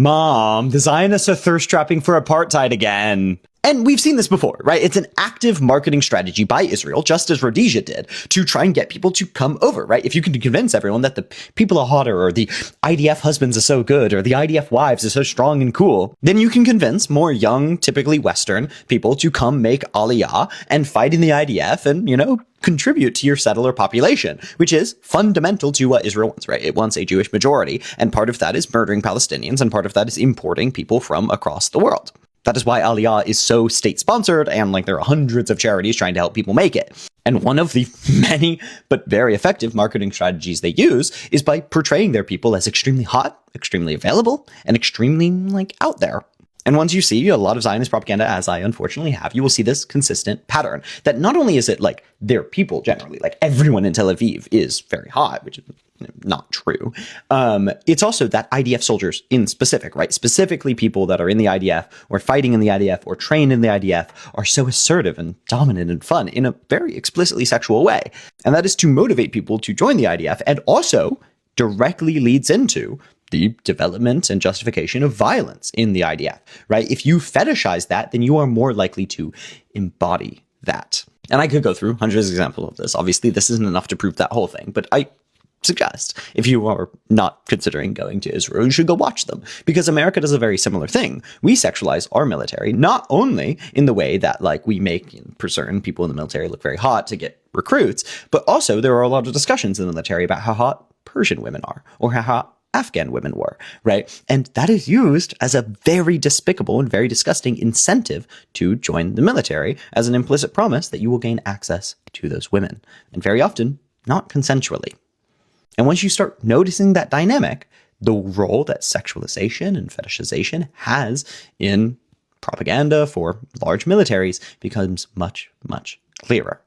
Mom, the Zionists are thirst trapping for apartheid again. And we've seen this before, right? It's an active marketing strategy by Israel, just as Rhodesia did, to try and get people to come over, right? If you can convince everyone that the people are hotter, or the IDF husbands are so good, or the IDF wives are so strong and cool, then you can convince more young, typically Western people to come make Aliyah and fight in the IDF and, contribute to your settler population, which is fundamental to what Israel wants, right? It wants a Jewish majority, and part of that is murdering Palestinians, and part of that is importing people from across the world. That is why Aliyah is so state-sponsored, and there are hundreds of charities trying to help people make it. And one of the many but very effective marketing strategies they use is by portraying their people as extremely hot, extremely available, and extremely, out there. And once you see a lot of Zionist propaganda, as I unfortunately have, you will see this consistent pattern that not only is it their people generally, everyone in Tel Aviv is very hot, which is not true. It's also that IDF soldiers in specific, right? Specifically people that are in the IDF or fighting in the IDF or trained in the IDF are so assertive and dominant and fun in a very explicitly sexual way. And that is to motivate people to join the IDF, and also directly leads into the development and justification of violence in the IDF, right? If you fetishize that, then you are more likely to embody that. And I could go through hundreds of examples of this. Obviously, this isn't enough to prove that whole thing, but I suggest if you are not considering going to Israel, you should go watch them, because America does a very similar thing. We sexualize our military, not only in the way that we make certain people in the military look very hot to get recruits, but also there are a lot of discussions in the military about how hot Persian women are, or how hot Afghan women were, right? And that is used as a very despicable and very disgusting incentive to join the military, as an implicit promise that you will gain access to those women, and very often not consensually. And once you start noticing that dynamic, the role that sexualization and fetishization has in propaganda for large militaries becomes much, much clearer,